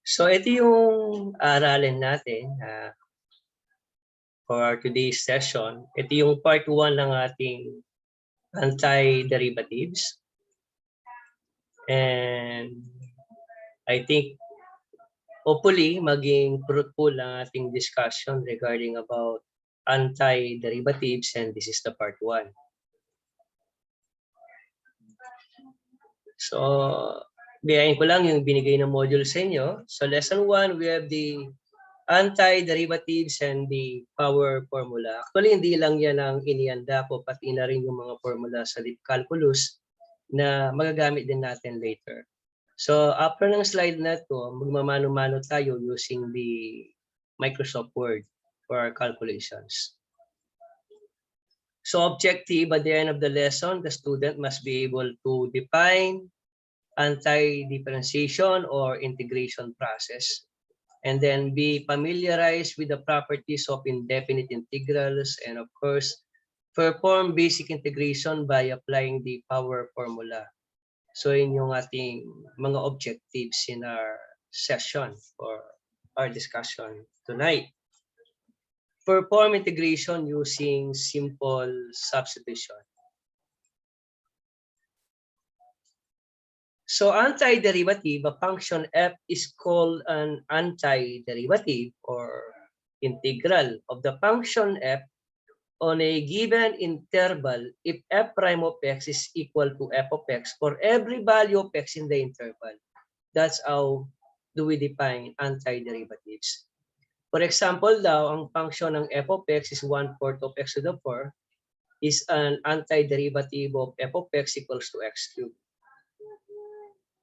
So ito yung aralin natin for today's session. Ito yung part 1 ng ating antiderivatives. And I think hopefully maging fruitful ang ating discussion regarding about antiderivatives, and this is the part 1. So, biyahin ko lang yung binigay na module sa inyo. So, lesson 1, we have the antiderivatives and the power formula. Actually, hindi lang yan ang inihanda ko, pati na rin yung mga formula sa deep calculus na magagamit din natin later. So, after ng slide na to, magmamano-mano tayo using the Microsoft Word for our calculations. So, objective at the end of the lesson, the student must be able to define anti-differentiation or integration process, and then be familiarized with the properties of indefinite integrals, and of course, perform basic integration by applying the power formula. So yun yung ating mga objectives in our session for our discussion tonight. Perform integration using simple substitution. So antiderivative, a function f is called an antiderivative or integral of the function f on a given interval if f prime of x is equal to f of x for every value of x in the interval. That's how do we define antiderivatives. For example daw, ang function ng f of x is 1/4 of x to the 4 is an antiderivative of f of x equals to x cubed.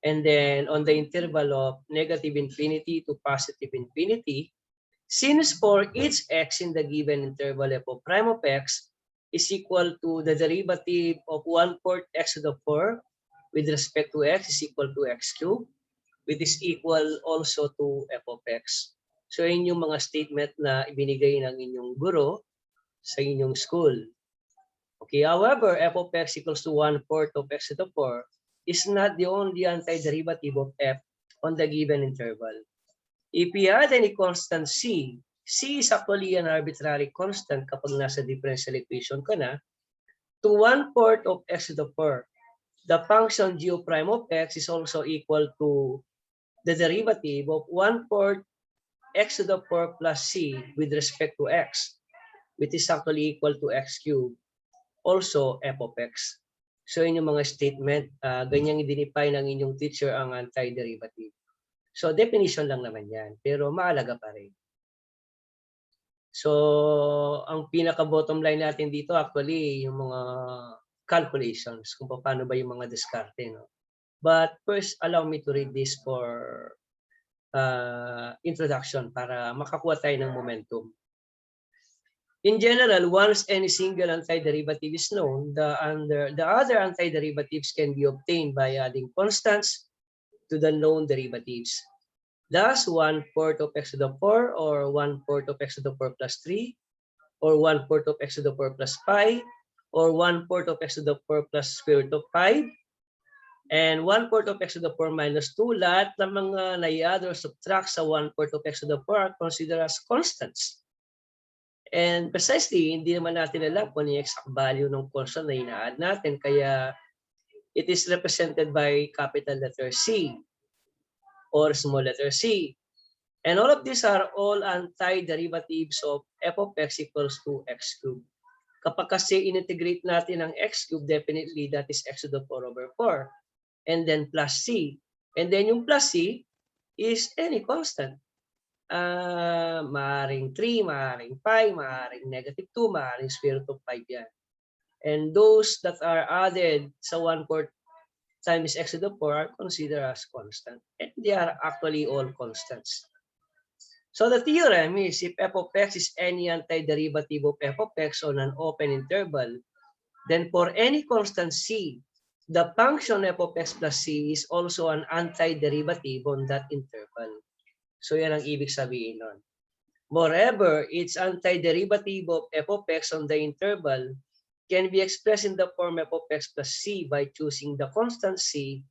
And then on the interval of negative infinity to positive infinity, since for each x in the given interval f of prime of x is equal to the derivative of 1/4 x to the 4 with respect to x is equal to x cubed, which is equal also to f of x. So yun yung mga statement na ibinigay ng inyong guro sa inyong school. Okay, however, f of x equals to 1/4 of x to the 4 is not the only antiderivative of f on the given interval. If we had any constant c, c is actually an arbitrary constant kapag nasa differential equation ka na, to 1/4 of x to the 4. The function g prime of x is also equal to the derivative of 1/4 x to the 4 plus c with respect to x, which is actually equal to x cubed, also f of x. So yun yung mga statement, ganyang i-define ng inyong teacher ang antiderivative. So definition lang naman yan, pero mahalaga pa rin. So ang pinaka-bottom line natin dito actually yung mga calculations, kung paano ba yung mga diskarte. No? But first, allow me to read this for introduction para makakuha tayo ng momentum. In general, once any single antiderivative is known, the other antiderivatives can be obtained by adding constants to the known derivatives. Thus, 1/4 of x to the 4, or 1/4 of x to the 4 plus 3, or 1/4 of x to the 4 plus 5, or 1/4 of x to the 4 plus square root of 5, and 1/4 of x to the 4 minus 2, lahat ng mga na-add or subtract sa 1/4 of x to the 4 are considered as constants. And precisely, hindi naman natin alam kung ano yung exact value ng constant na ina-add natin. Kaya it is represented by capital letter C or small letter c. And all of these are all antiderivatives of f of x equals to x cubed. Kapag kasi integrate natin ang x cubed, definitely that is x to the 4 over 4. And then plus c. And then yung plus c is any constant. Maaring 3, maaring 5, maaring negative 2, maaring square root of 5 yan. And those that are added sa 1/4 times x to the 4 are considered as constant. And they are actually all constants. So the theorem is if f of x is any antiderivative of f of x on an open interval, then for any constant c, the function f of x plus c is also an antiderivative on that interval. So yan ang ibig sabihin nun. Moreover, its antiderivative of f of x on the interval can be expressed in the form f of x plus c by choosing the constant c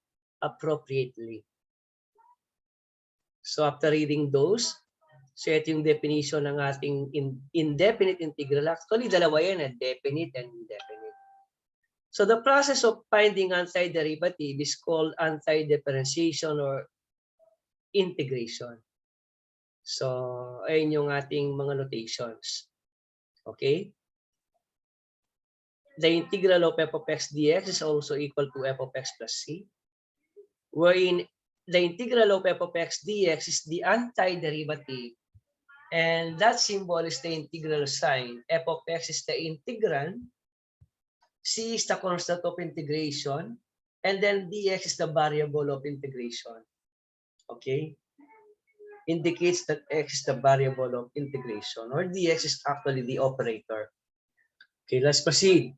appropriately. So after reading those, so ito yung definition ng ating indefinite integral. Actually, dalawa yan, definite and indefinite. So the process of finding antiderivative is called antidifferentiation or integration. So, ayun yung ating mga notations. Okay? The integral of f of x dx is also equal to f of x plus c, wherein the integral of f of x dx is the antiderivative, and that symbol is the integral sign. F of x is the integrand, c is the constant of integration, and then dx is the variable of integration. Okay? Indicates that x is the variable of integration, or dx is actually the operator. Okay, let's proceed.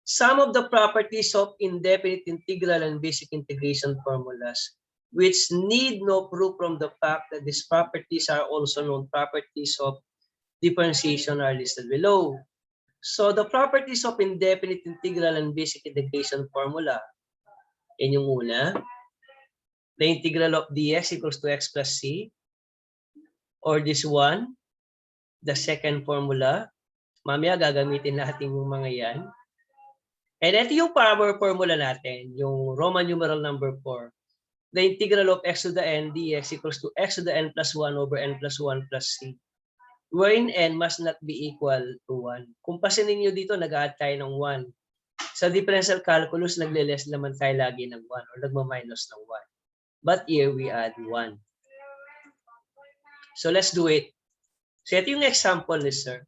Some of the properties of indefinite integral and basic integration formulas, which need no proof from the fact that these properties are also known properties of differentiation, are listed below. So the properties of indefinite integral and basic integration formula, yan yung una. The integral of dx equals to x plus c, or this one, the second formula. Mamaya gagamitin natin yung mga yan. And ito yung power formula natin, yung Roman numeral number 4. The integral of x to the n dx equals to x to the n plus 1 over n plus 1 plus c, wherein n must not be equal to 1. Kung pasinin nyo dito, nag-add tayo ng 1. Sa differential calculus, nagle-less naman tayo lagi ng 1 or nagma-minus ng 1. But here, we add 1. So let's do it. So ito yung example ni sir.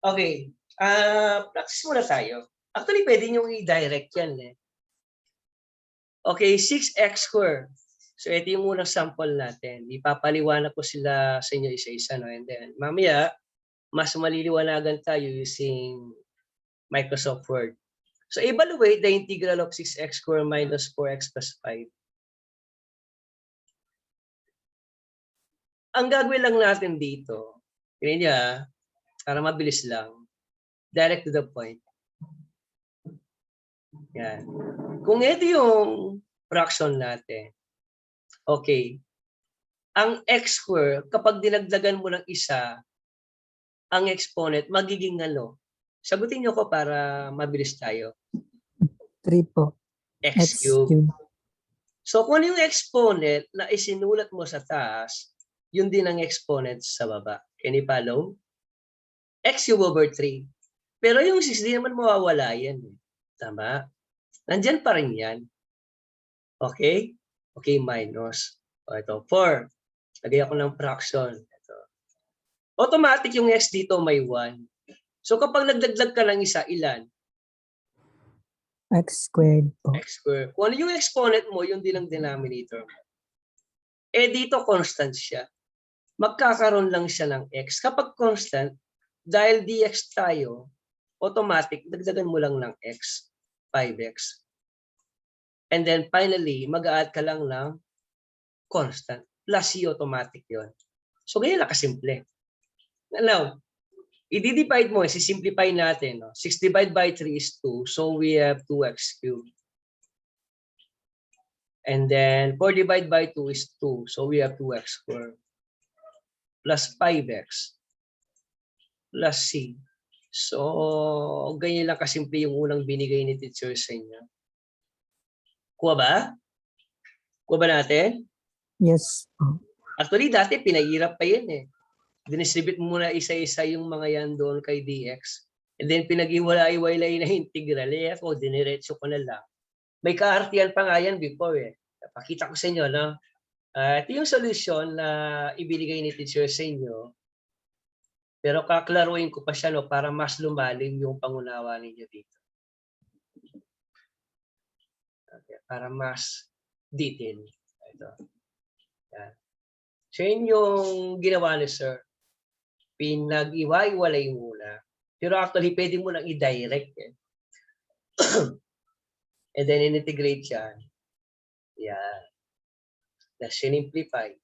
Okay. Practice muna tayo. Actually, pwede nyo i-direct yan eh. Okay, 6x squared. So ito yung unang sample natin. Ipapaliwanag ko sila sa inyo isa-isa. No? And then, mamaya, mas maliliwanagan tayo using Microsoft Word. So evaluate the integral of 6x squared minus 4x plus 5. Ang gagawin lang natin dito, yun niya, para mabilis lang, direct to the point. Yan. Kung ito yung fraction natin, okay, ang x squared, kapag dinagdagan mo ng isa, ang exponent, magiging ano? Sagutin nyo ko para mabilis tayo. 3 po. X cubed. So kung ano yung exponent na isinulat mo sa taas, yun din ang exponent sa baba. Can you follow? X cubed over 3. Pero yung 6, di naman mawawala yan. Tama? Nandyan pa rin yan. Okay? Okay, minus. O ito, 4. Lagay ako ng fraction. Ito. Automatic yung x dito may 1. So kapag nagdagdag ka ng isa, ilan? X squared po. X squared. Kung ano yung exponent mo, yun din ang denominator mo. Eh dito, constant siya. Magkakaroon lang siya ng x. Kapag constant, dahil dx tayo, automatic, dagdagan mo lang ng x, 5x. And then finally, mag-add ka lang ng constant. Plus C automatic yon. So ganyan lang kasimple. Now, i-divide mo, i-simplify natin. No? 6 divided by 3 is 2. So we have 2x cubed. And then 4 divided by 2 is 2. So we have 2x squared. Plus 5x. Plus C. So, ganyan lang kasimple yung unang binigay ni teacher sa inyo. Kuha ba? Kuha ba natin? Yes po. Actually, dati pinahirap pa yan eh. Dinistribute mo muna isa-isa yung mga yan doon kay dx. And then pinag-iwalay-walay na integral. Eh ako, diniretso ko na lang. May kaartihan pa nga yan before eh. Pakita ko sa inyo, no? Ito yung solution na ibinigay ni teacher sa inyo. Pero kaklaruin ko pa siya no, para mas lumalim yung pangunawa ninyo dito. Okay, para mas detail. Ito. Yan. So yun yung ginawa ni sir. Pinag-iwa-iwalay muna. Pero actually, pwede mo nang i-direct. Eh. And then in-integrate siya. Yan. Tapos sinimplify.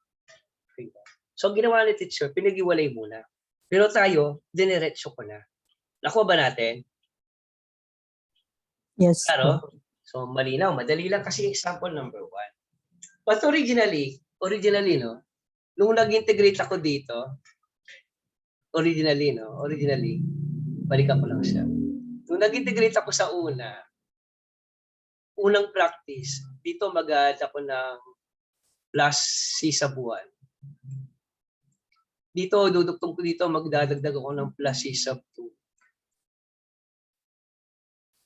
So ginawa ni teacher, pinag-iwalay muna. Pero tayo, diniretso ko na. Nakuha ba natin? Yes Claro? po. So, malinaw. Madali lang kasi example number 1. But originally, no, nung nag-integrate ako dito, originally, balikan ko lang siya. Nung nag-integrate ako sa unang practice, dito mag-add ako ng plus C sa buwan. Dito, dudugtong ko dito, magdadagdag ako ng plus C sub 2.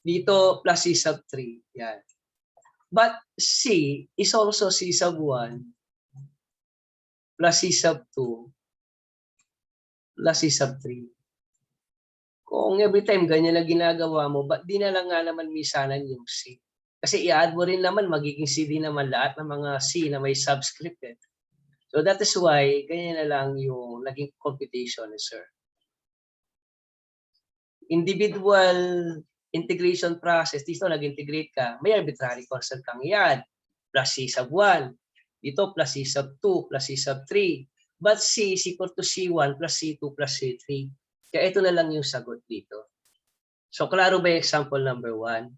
Dito, plus C sub 3. Yan. But C is also C sub 1 plus C sub 2 plus C sub 3. Kung every time ganyan lang ginagawa mo, ba't di na lang nga naman misanan yung C? Kasi i-add mo rin naman, magiging C din naman lahat ng mga C na may subscript. So that is why, ganyan na lang yung naging computation, sir. Individual integration process, dito nag-integrate ka, may arbitrary constant kang i-add, plus C sub 1. Dito plus C sub 2 plus C sub 3. But C is equal to C1 plus C2 plus C3. Kaya ito na lang yung sagot dito. So, klaro ba yung example number 1?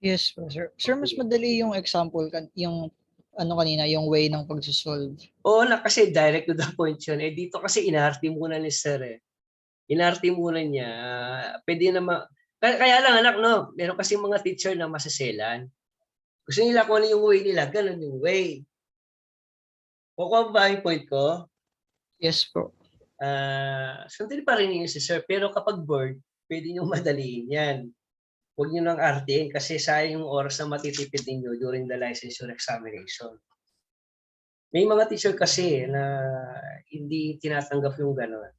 Yes po, sir. Sir, mas madali yung example, yung ano kanina, yung way ng pagsosolve. Oo na, kasi direct to the point yun. Dito kasi inarte muna ni sir Inarte muna niya. Pwede na kaya lang anak, no? Meron kasi mga teacher na masaselan. Gusto nila kung ano yung way nila, ganun yung way. Kukuha ba yung point ko? Yes po. Sundin pa rin yun si sir. Pero kapag board, pwede nyo madaliin yan. Huwag nyo nang artiin kasi sayang yung oras na matitipid ninyo during the licensure examination. May mga teacher kasi na hindi tinatanggap yung gano'n.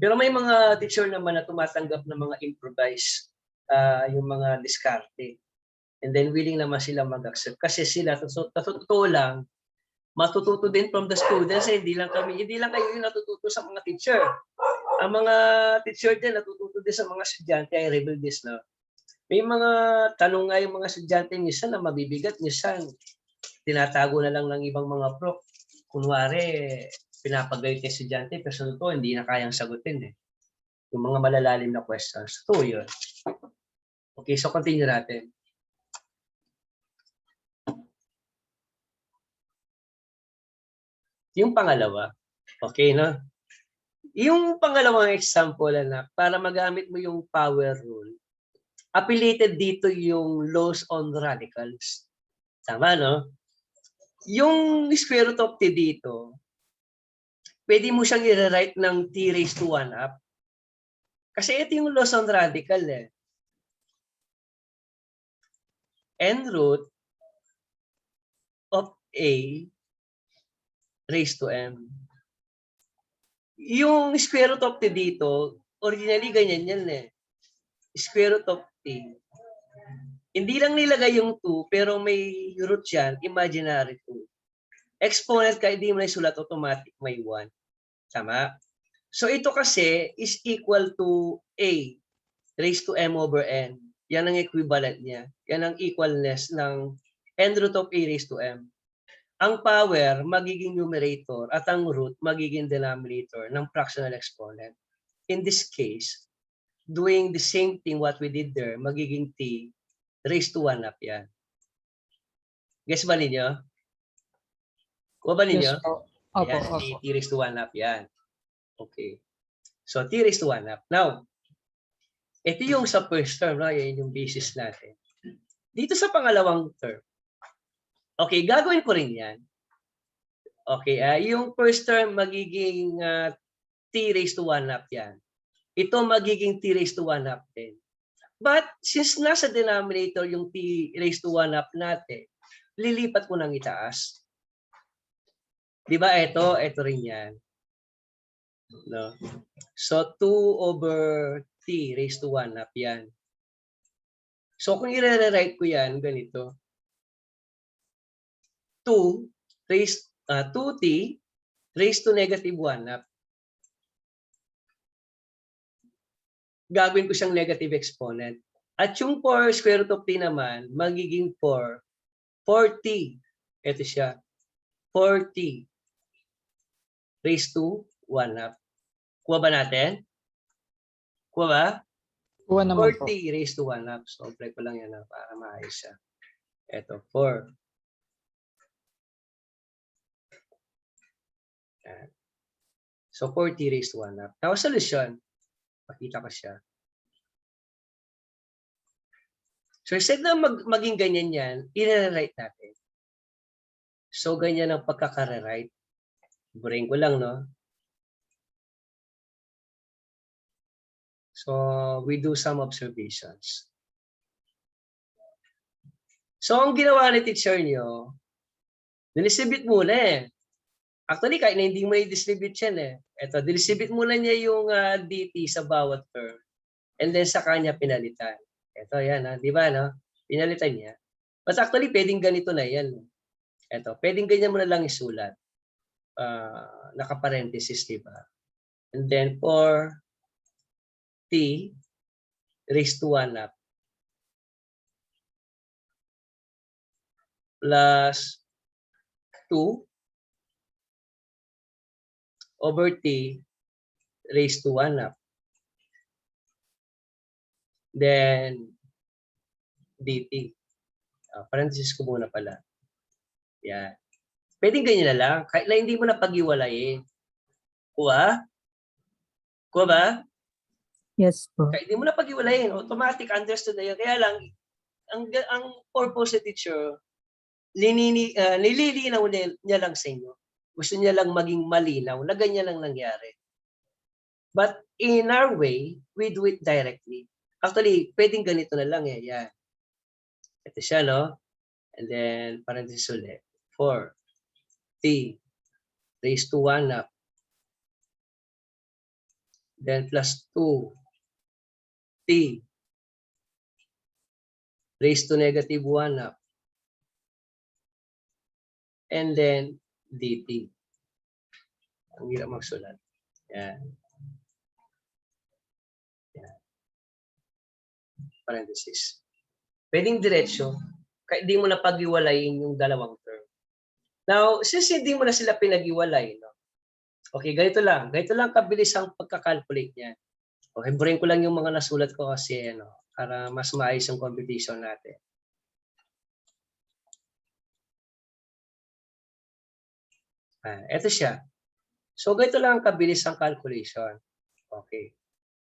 Pero may mga teacher naman na tumatanggap ng mga improvise, yung mga diskarte. And then willing naman sila mag-accept. Kasi sila, totoo lang, matututo din from the students. Hindi lang kayo yung natututo sa mga teacher. Ang mga teacher din natututo din sa mga estudyante ay rebeldes na. May mga tanong nga yung mga estudyante minsan na mabibigat, minsan tinatago na lang ng ibang mga prof. Kunwari, pinapagalit yung estudyante, pero sa totoo, hindi na kayang sagutin yung mga malalalim na questions. So, yun. Okay, so continue natin. Yung pangalawa, okay, no? Yung pangalawang example, anak, para magamit mo yung power rule, affiliated dito yung laws on radicals. Tama, no? Yung square root of t dito, pwede mo siyang i-rewrite ng t raised to 1 up. Kasi ito yung laws on radical N root of a raised to m. Yung square root of t dito, originally ganyan yan Square root of t. Hindi lang nilagay yung 2, pero may root yan, imaginary 2. Exponent ka, hindi mo na isulat, automatic may 1. Tama? So ito kasi is equal to a raised to m over n. Yan ang equivalent niya. Yan ang equalness ng n root of a raised to m. Ang power magiging numerator at ang root magiging denominator ng fractional exponent. In this case, doing the same thing what we did there, magiging t raised to 1 up yan. Guess ba ninyo? Kuha ba ninyo? Yes po. Opo, Ayan, opo. t raised to 1 up yan. Okay. So, t raised to 1 up. Now, ito yung sa first term, no? Yan yung basis natin. Dito sa pangalawang term, okay, gagawin ko rin yan. Okay, yung first term magiging t raised to 1 up yan. Ito magiging t raised to 1 up din. But since nasa denominator yung t raised to 1 up natin, lilipat ko nang itaas. Di ba ito rin yan. No? So 2 over t raised to 1 up yan. So kung i-rewrite ko yan, ganito. 2t raised to negative 1 up. Gagawin ko siyang negative exponent. At yung 4 square root of t naman, magiging 4t. Ito siya. 4t raised to 1 up. Kuha ba natin? Kuha ba? 1 naman po. 40 raised to 1 half. So, apply ko lang yan para maayos siya. Ito, 4. Yan. So, 40 raised to 1 half. Now, solution. Pakita ko siya. So, instead na maging ganyan yan, i-rewrite natin. So, ganyan ang pagkaka-rewrite. Burahin ko lang, no? So, we do some observations. So, ang ginawa ni teacher nyo, distribute muna eh. Actually, kahit na hindi mo i-distribute yan eh. Ito, distribute muna niya yung dt sa bawat term. And then sa kanya pinalitan. Ito, yan. Di ba, no? Pinalitan niya. But actually, pwedeng ganito na yan. Ito, pwedeng ganyan mo na lang isulat. Naka-parenthesis, di ba? And then for t raised to 1 half plus 2 over t raised to 1 half. Then dt. Parenthesis ko muna pala. Yan. Pwedeng ganyan na lang. Kahit na hindi mo na pag-iwalayin. Kuha? Kuha ba? Yes po. Kahit hindi mo na pag-iwalayin. Automatic, understood na yun. Kaya lang, ang purpose ni teacher, nililinaw niya lang sa inyo. Gusto niya lang maging malinaw na ganyan lang nangyari. But in our way, we do it directly. Actually, pwedeng ganito na lang eh. Yan. Ito siya, no? And then, parenthesis ulit. 4 t raised to 1 half. Then plus 2 t raised to negative 1 half. And then dt. Ang hirap magsulat. Yan. Yan. Parenthesis. Pwedeng diretsyo, kahit di mo na pag-iwalayin yung dalawang term. Now, since hindi mo na sila pinag-iwalay, no? Okay, ganito lang. Ganito lang kabilis ang pagkakalculate niya. Okay, burahin ko lang yung mga nasulat ko kasi, para mas maayos yung competition natin. Ito siya. So, ganito lang ang kabilis ang calculation. Okay.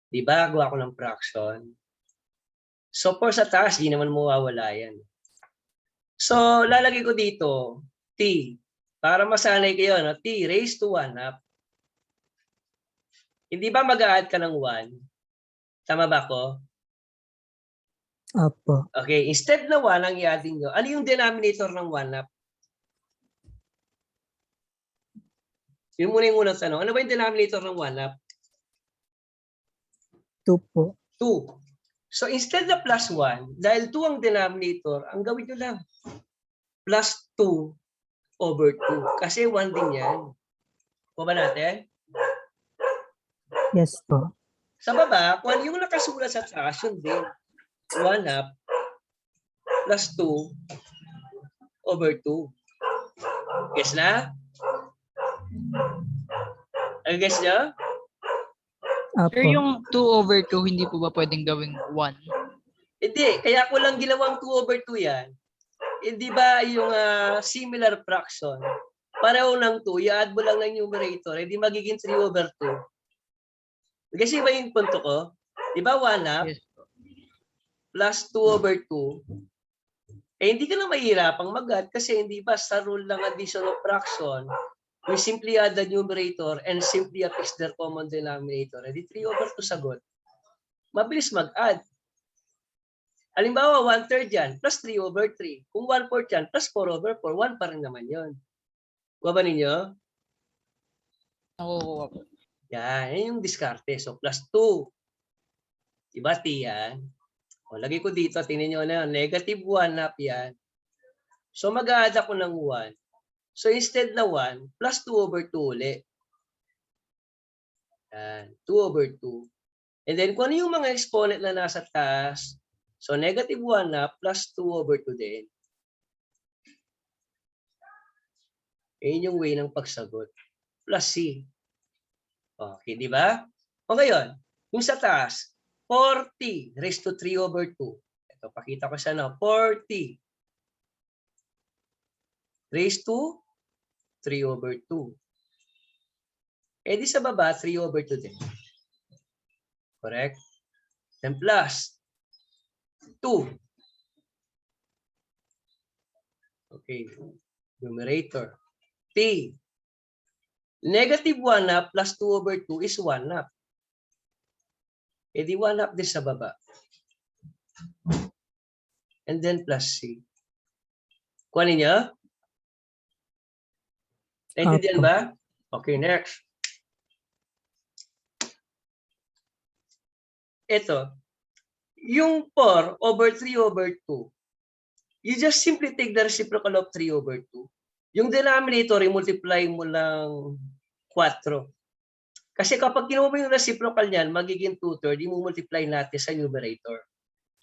Di ba, gawa ko ng fraction. So, for sa taas, di naman mawawala yan. So, lalagay ko dito, t. Para masanay kayo, no? T raised to 1 half. Hindi ba mag-a-add ka ng 1? Tama ba ko? Opo. Okay, instead na 1 ang i-adding nyo, ano yung denominator ng 1 half? Yung muna yung unang tanong. Ano ba yung denominator ng 1 half? 2 po. 2. So instead na plus 1, dahil 2 ang denominator, ang gawin nyo lang, plus 2 over 2. Kasi 1 din yan. O ba natin? Yes po. Sa baba, kung ano yung nakasulat sa taas, yun din. 1 half plus 2 over 2. Guess na? Guess nyo? Opo. Sir, yung 2 over 2, hindi po ba pwedeng gawing 1? Hindi. Kaya ko lang ginawang 2 over 2 yan. Hindi ba yung similar fraction? Pareho ng 2, i-add mo lang ng numerator, hindi magiging 3 over 2. Kasi ba yung punto ko? Di ba 1 half Yes. plus 2 over 2? Hindi ka na mahirapang mag-add kasi hindi ba sa rule ng addition of fraction, we simply add the numerator and simply affix their common denominator. Hindi 3 over 2 sagot. Mabilis mag-add. Halimbawa, 1/3 yan, plus 3 over 3. Kung 1/4 yan, plus 4 over 4, 1 pa rin naman yun. Kuha ba ninyo? Nakukuha po. Yan, yan yung diskarte. So, plus 2. Diba, T yan? O, lagay ko dito, tingnan nyo na, negative 1 half yan. So, mag-a-add ako ng 1. So, instead na 1, plus 2 over 2 ulit. Yan, 2 over 2. And then, kung ano yung mga exponent na nasa taas, so, negative 1 half plus 2 over 2 din. Yan yung way ng pagsagot. Plus C. Okay, di ba? O ngayon, yung sa taas, 40 raised to 3 over 2. Ito, pakita ko siya na. 40 raised to 3 over 2. Eh di sa baba, 3 over 2 din. Correct? Then plus 2. Okay. Numerator. T. Negative 1 half plus 2 over 2 is 1 half. Eh di 1 half din sa baba. And then plus C. Kuhanin niya? Naintindihan Apo. ba? Okay, next. Ito. Yung 4 over 3 over 2. You just simply take the reciprocal of 3 over 2. Yung denominator, i-multiply mo lang 4. Kasi kapag kinuha mo yung reciprocal niyan, magiging 2/3, i-multiply natin sa numerator.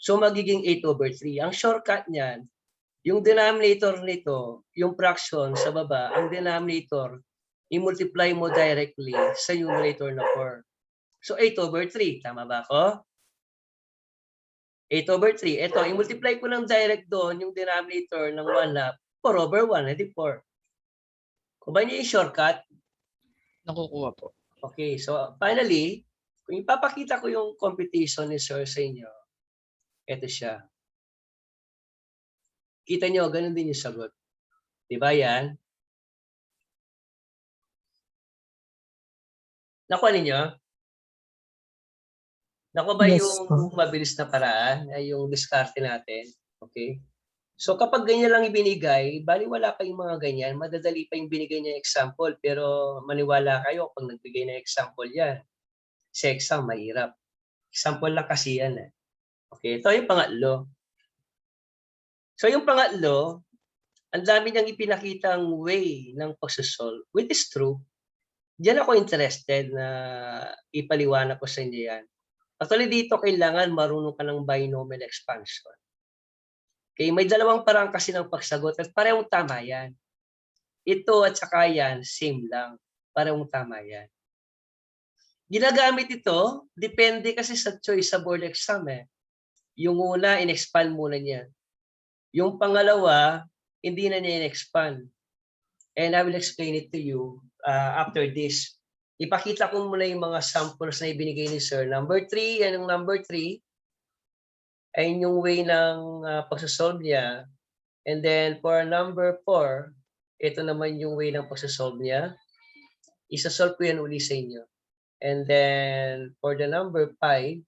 So magiging 8 over 3. Ang shortcut niyan, yung denominator nito, yung fraction sa baba, ang denominator, i-multiply mo directly sa numerator na 4. So 8 over 3. Tama ba ako? 8 over 3. Ito, i-multiply ko lang direct doon yung denominator ng 1 half. 4 over 1, edi 4. Kung ba niya yung shortcut? Nakukuha po. Okay, so finally, kung ipapakita ko yung computation ni Sir sa inyo, ito siya. Kita nyo, ganun din yung sagot. Diba yan? Nakuha ninyo? Nakuha ba Yes yung po. mabilis na paraan? Ay yung diskarte natin? Okay? So kapag ganyan lang ibinigay, baliwala pa yung mga ganyan, madadali pa yung binigay niya example, pero maniwala kayo pag nagbigay ng example yan. Sa exam, mahirap. Example lang kasi yan. Okay, ito yung pangatlo. So yung pangatlo, ang dami niyang ipinakitang way ng pagsosolve, which is true. Diyan ako interested na ipaliwanag ko sa inyo yan. Actually dito kailangan marunong ka ng binomial expansion. Okay, may dalawang parang kasi ng pagsagot at parehong tama yan. Ito at saka yan, same lang. Parehong tama yan. Ginagamit ito, depende kasi sa choice sa board exam eh. Yung una, in-expand muna niya. Yung pangalawa, hindi na niya in-expand. And I will explain it to you after this. Ipakita ko muna yung mga samples na ibinigay ni Sir. Number 3, yan yung number 3. Ay yung way ng pagsasolve niya. And then for number 4, ito naman yung way ng pagsasolve niya. Isasolve ko yan uli sa inyo. And then for the number 5,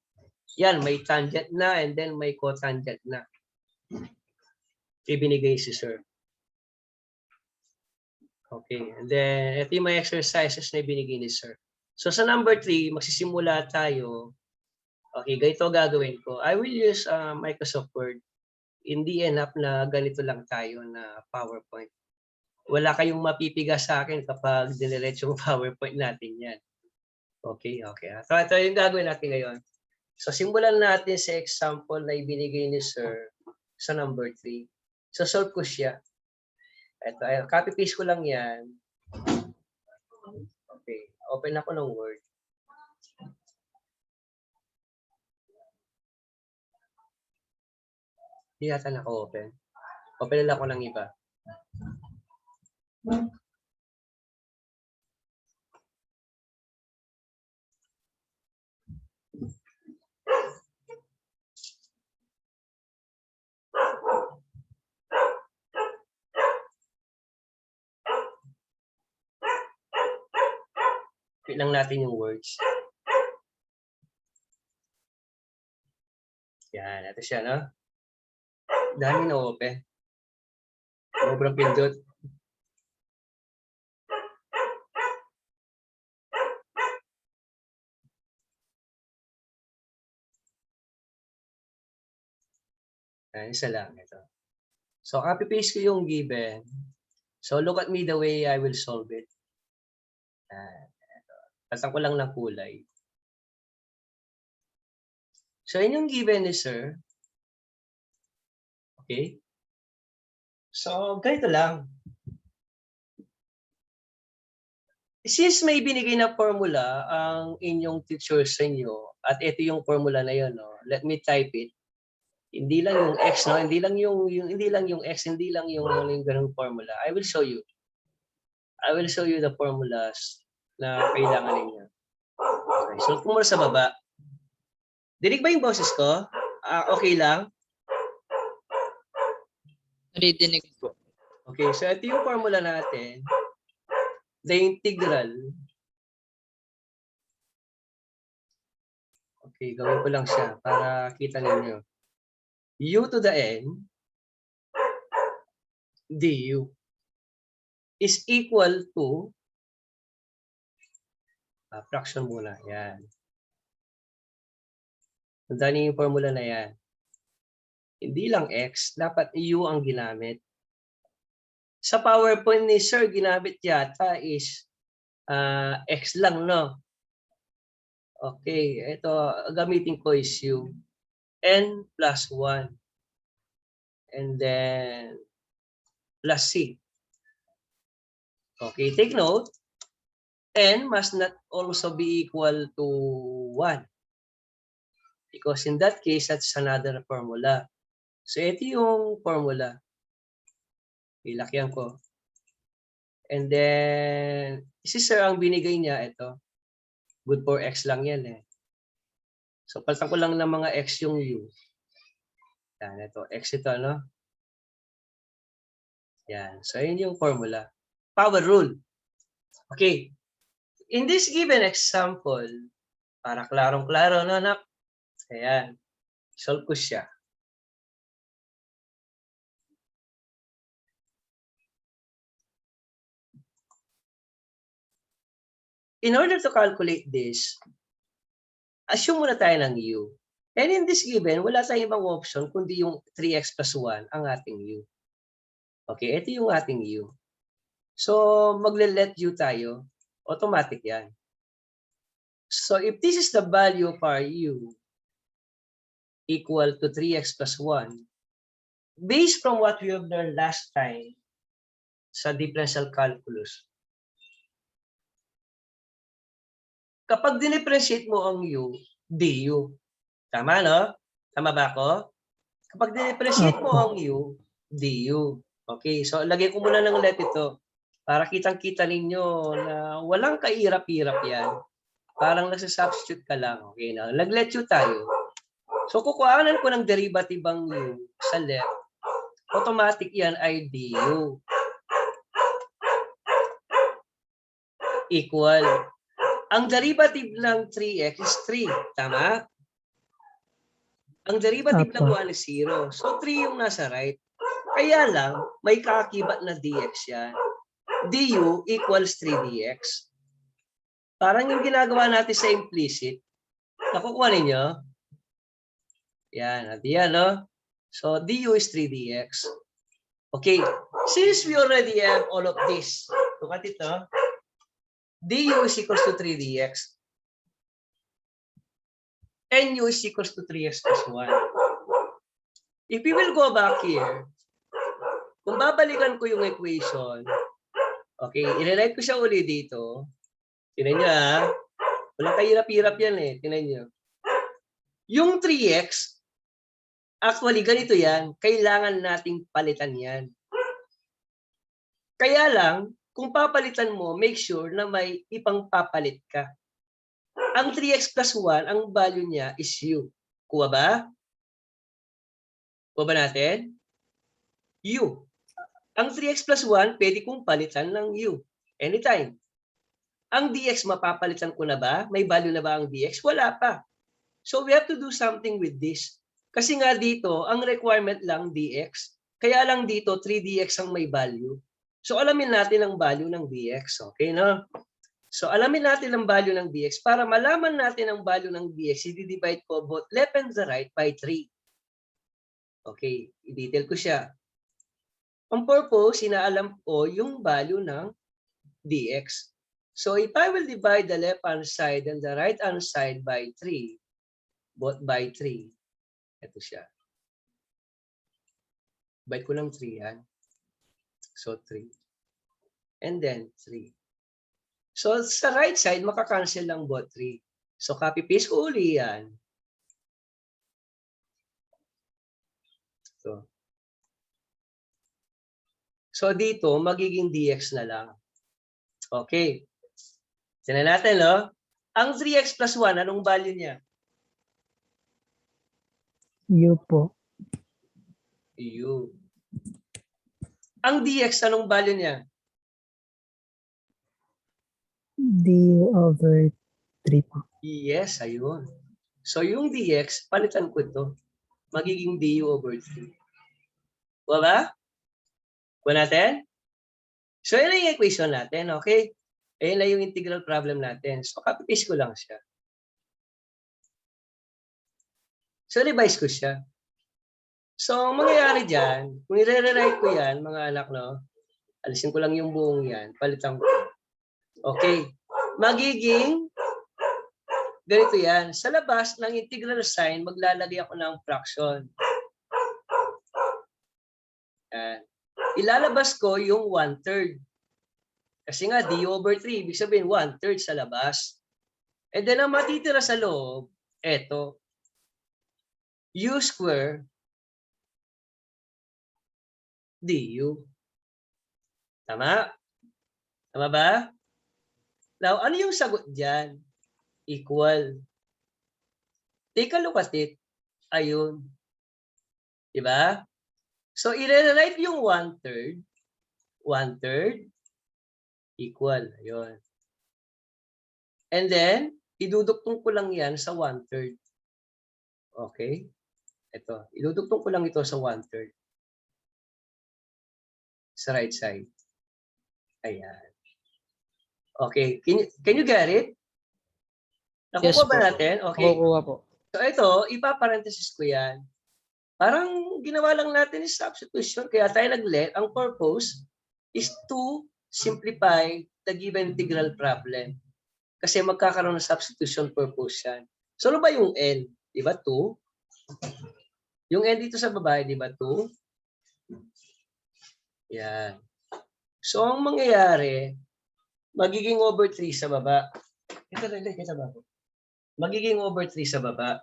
yan, may tangent na and then may cotangent na. Ibinigay si Sir. Okay, and then ito yung mga exercises na ibinigay ni Sir. So sa number 3, magsisimula tayo. Okay, ganito gagawin ko. I will use Microsoft Word. Hindi enough na ganito lang tayo na PowerPoint. Wala kayong mapipiga sa akin kapag diniretso yung PowerPoint natin yan. Okay, okay. So ito yung gagawin natin ngayon. So simulan natin sa example na ibinigay ni Sir sa number 3. So solve ko siya. Ito, copy paste ko lang yan. Okay, open ako ng Word. Hindi yata naka-open. Open lang ako ng iba. Click lang natin yung words. Yan, ito siya, no? Dami na open. Sobrang pindot. Yan, isa lang ito. So, copy-paste ko yung given. So, look at me the way I will solve it. Pasang ko lang ng kulay. So, yun yung given ni Sir. Okay? So, ganito lang. Since may binigay na formula ang inyong teacher sa inyo, At ito yung formula na yun, no? Let me type it. Hindi lang yung x, no? Hindi lang yung x, hindi lang yung ganung formula. I will show you. I will show you the formulas na kailangan ninyo. Okay, so kung muna sa baba. Dinig ba yung boses ko? Okay lang? Nadidinig po. Okay, so ito yung formula natin. The integral. Okay, gawin ko lang siya para kita ninyo. U to the n du is equal to fraction muna. Yan. Tandaan niyo yung formula na yan. Hindi lang x, dapat u ang ginamit. Sa PowerPoint ni Sir, ginamit yata is x lang, no? Okay, ito, gamitin ko is u. N plus 1. And then, plus c. Okay, take note. N must not also be equal to 1. Because in that case, that's another formula. So, ito yung formula. Ilakyan ko. And then, si Sir ang binigay niya, ito. Good for x lang yan eh. So, palitan ko lang ng mga x yung u. Yan, ito. X ito, no? Yan. So, yun yung formula. Power rule. Okay. In this given example, para klarong-klaro, no, anak? Ayan. Solve ko siya. In order to calculate this, assume muna tayo ng u. And in this given, wala tayong ibang option kundi yung 3x plus 1 ang ating u. Okay, ito yung ating u. So, magle-let u tayo. Automatic yan. So, if this is the value of our u equal to 3x plus 1, based from what we have learned last time sa differential calculus, kapag dinifferentiate mo ang u, du. Tama, no? Tama ba ako? Kapag dinifferentiate mo ang u, du. Okay, so lagay ko muna ng let ito para kitang-kita ninyo na walang kahirap-hirap yan. Parang nasa-substitute ka lang. Okay, na nag-let u tayo. So kukuhanan ko ng derivative ang u sa left. Automatic yan ay du. Equal. Ang derivative ng 3x is 3. Tama? Ang derivative ng 1 is 0. So 3 yung nasa right. Kaya lang, may kaakibat na dx yan. Du equals 3 dx. Parang yung ginagawa natin sa implicit. Nakukuha ninyo? Yan. At yan, no? So du is 3 dx. Okay. Since we already have all of this, look at it, no? Du is equals to 3 dx. And u is equals to 3x plus 1. If we will go back here, kung babalikan ko yung equation, okay, i-rewrite ko siya uli dito. Tingnan nyo ha. Walang kahirap-hirap yan eh. Tingnan nyo. Yung 3x, actually ganito yan. Kailangan nating palitan yan. Kaya lang, kung papalitan mo, make sure na may ipangpapalit ka. Ang 3x plus 1, ang value niya is u. Kuha ba? Kuha ba natin? U. Ang 3x plus 1, pwede kong palitan ng u. Anytime. Ang dx, mapapalitan ko na ba? May value na ba ang dx? Wala pa. So we have to do something with this. Kasi nga dito, ang requirement lang dx. Kaya lang dito, 3dx ang may value. So alamin natin ang value ng dx. Okay, no? So alamin natin ang value ng dx. Para malaman natin ang value ng dx, i-divide ko both left and the right by 3. Okay, i-detail ko siya. Ang purpose, inaalam ko yung value ng dx. So if I will divide the left hand side and the right hand side by 3, both by 3, ito siya. Divide ko ng 3 yan. So 3. And then 3. So sa right side, makakancel lang both 3. So, copy-paste ko uli yan. So, dito, magiging dx na lang. Okay. Tignan natin, no? Ang 3x plus 1, anong value niya? U po. U. Ang dx, anong value niya? Du over 3 po. Yes, ayun. So, yung dx, palitan ko ito. Magiging du over 3. Kuha ba? Kuha natin? So, yun yung equation natin, okay? Ayun na yung integral problem natin. So, copy-paste ko lang siya. So, revise ko siya. So, ang mangyayari dyan, kung i-rewrite ko yan, mga anak, no? Alisin ko lang yung buong yan. Palitan ko. Okay. Magiging ganito yan. Sa labas ng integral sign, maglalagay ako ng fraction. Yan. Ilalabas ko yung 1/3. Kasi nga, d over 3, ibig sabihin 1/3 sa labas. And then, ang matitira sa loob, eto, u square du. Tama? Tama ba? Now, ano yung sagot dyan? Equal. Take a look at it. Ayun. Diba? So, i-rewrite yung 1/3. 1/3 equal. Ayun. And then, iduduktong ko lang yan sa 1/3. Okay? Ito. Iduduktong ko lang ito sa 1/3. Sa right side. Ayan. Okay. Can you get it? Nakukuha ba natin? Okay. Nakukuha po. So, ito, ipaparenthesis ko yan. Parang ginawa lang natin is substitution. Kaya tayo nag-let. Ang purpose is to simplify the given integral problem. Kasi magkakaroon ng substitution purpose yan. So, ano ba yung N? Di ba 2? Yung N dito sa babae, di ba 2? Yan. So, ang mangyayari, magiging over 3 sa baba. Kita ba? Magiging over 3 sa baba.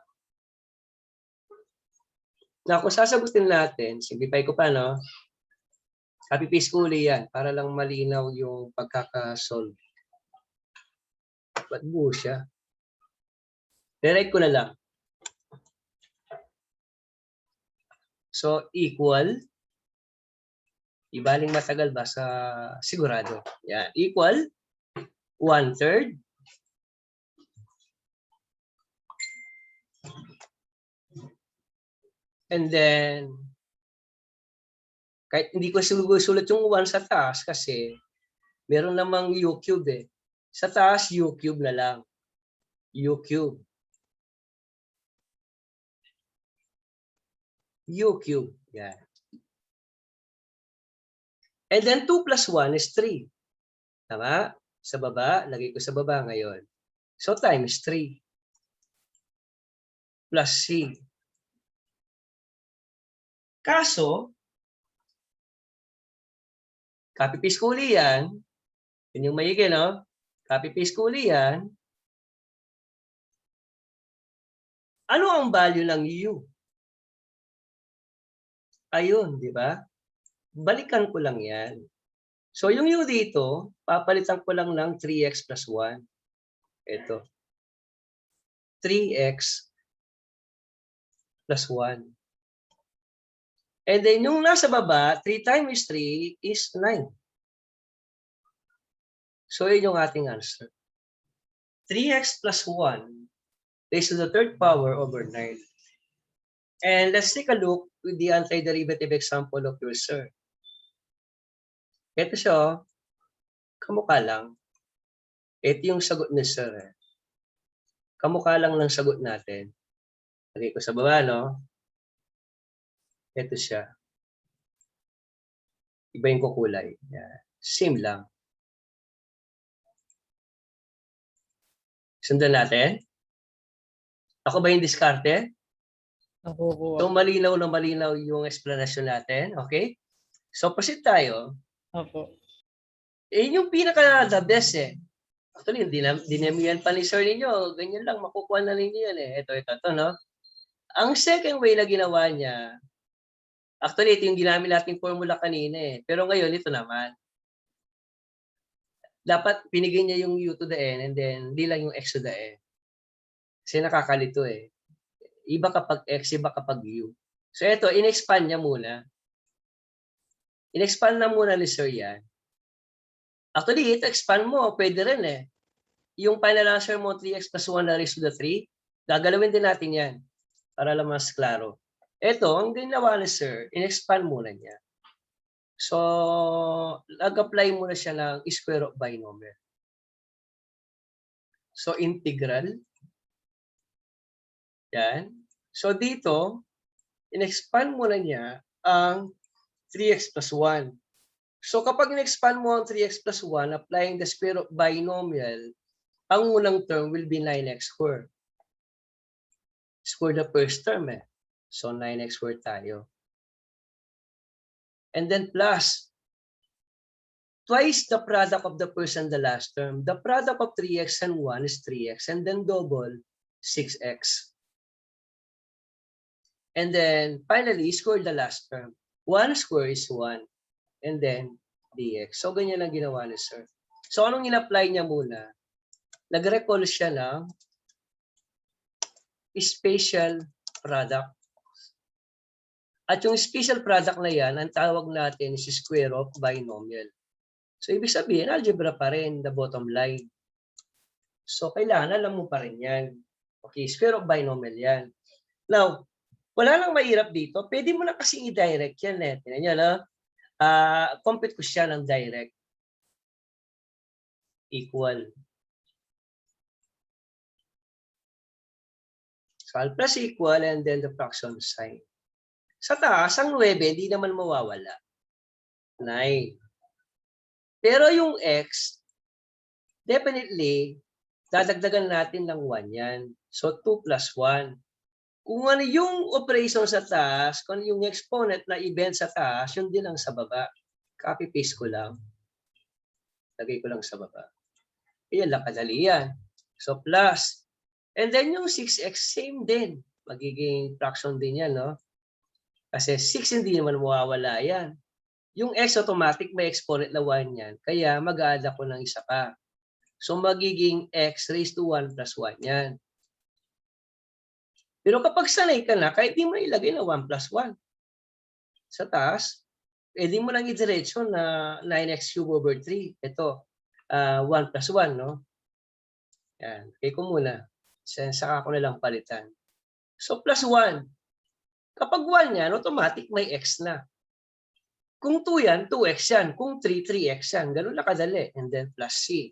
Na kung sasagutin natin, simplify ko pa, no? Copy-paste ko uli yan para lang malinaw yung pagkakasolve. Ba't buo siya? Direct ko na lang. So, equal. Ibaling matagal ba sa sigurado? Yan. Equal 1/3. And then, kahit hindi ko sulat yung 1 sa taas kasi meron namang u cube eh. Sa taas, u cube na lang. U cube. U cube. Yan. And then 2 plus 1 is 3. Tama? Sa baba, lagay ko sa baba ngayon. So times 3. Plus C. Kaso, copy-paste ko uli yan. Yun yung maigi, no? Copy-paste ko uli yan. Ano ang value ng U? Ayun, di ba? Balikan ko lang yan. So, yung U dito, papalitan ko lang ng 3x plus 1. Ito. 3x plus 1. And then, yung nasa baba, 3 times 3 is 9. So, yun yung ating answer. 3x plus 1 raised to the third power over 9. And let's take a look with the antiderivative example of your sir. Ito siya, kamukha lang. Ito yung sagot ni sir. Kamukha lang ng sagot natin. Lagay ko sa baba, no? Ito siya. Iba yung kukulay. Yeah. Same lang. Sundan natin. Ako ba yung diskarte? Nakukuha. So, malinaw na malinaw yung explanation natin. Okay? So, proceed tayo. Opo. Eh, yung pinaka the best eh. Actually, dinamihan pa ni sir ninyo. Ganyan lang, makukuha na ninyo yan eh. Ito, no? Ang second way na ginawa niya, actually, ito yung ginamit nating formula kanina eh. Pero ngayon, ito naman. Dapat pinigay niya yung u to the n and then di lang yung x to the n. Kasi nakakalito eh. Iba kapag x, iba kapag u. So ito, in-expand niya muna. In-expand na muna ni sir yan. Actually, ito expand mo, pwede rin eh. Yung final answer mo, 3x plus 1 raised to the 3, gagalawin din natin yan para lang mas klaro. Ito, ang ginawa ni sir, in-expand muna niya. So, nag-apply muna siya ng square root binomial. So, integral. Yan. So, dito, in-expand muna niya ang 3x plus 1. So, kapag in-expand mo ang 3x plus 1, applying the square root binomial, ang unang term will be 9x squared. Square the first term eh. So, 9x squared tayo. And then plus, twice the product of the first and the last term. The product of 3x and 1 is 3x, and then double 6x. And then, finally, square the last term. 1 square is 1. And then, dx. So, ganyan lang ginawa ni sir. So, anong in-apply niya muna? Nag-recall siya ng spatial product. At yung spatial product na yan, ang tawag natin is square of binomial. So, ibig sabihin, algebra pa rin, the bottom line. So, kailangan alam mo pa rin yan. Okay, square of binomial yan. Now, wala nang mahirap dito. Pwede mo na kasing i-direct yan eh. Tingnan nyo, no? Compute ko siya ng direct. Equal. So, I'll press equal and then the fraction sign. Sa taas, ang 9, hindi naman mawawala. 9. Pero yung x, definitely, dadagdagan natin ng 1 yan. So, 2 plus 1. Kung ano yung operation sa taas, kung yung exponent na event sa taas, yun din ang sa baba. Copy-paste ko lang. Lagay ko lang sa baba. Ayan lang, kadali yan. So, plus. And then yung 6x, same din. Magiging fraction din yan, no? Kasi 6 hindi naman mawawala yan. Yung x automatic may exponent na 1 yan. Kaya mag-a-add ako ng isa pa. So magiging x raised to 1 plus 1 yan. Pero kapag sanay ka na, kahit di mo ilagay na 1 plus 1 sa taas, di mo lang i-diretso na 9x cubed over 3. Ito, 1 plus 1, no? Yan. Kaya ko muna. Saka ko na lang palitan. So plus 1. Kapag 1 yan, automatic may x na. Kung 2 yan, 2x yan. Kung 3, 3x yan. Ganun na kadali. And then plus c.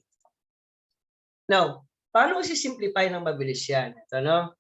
Now, paano isi-simplify ng mabilis yan? Ito, no?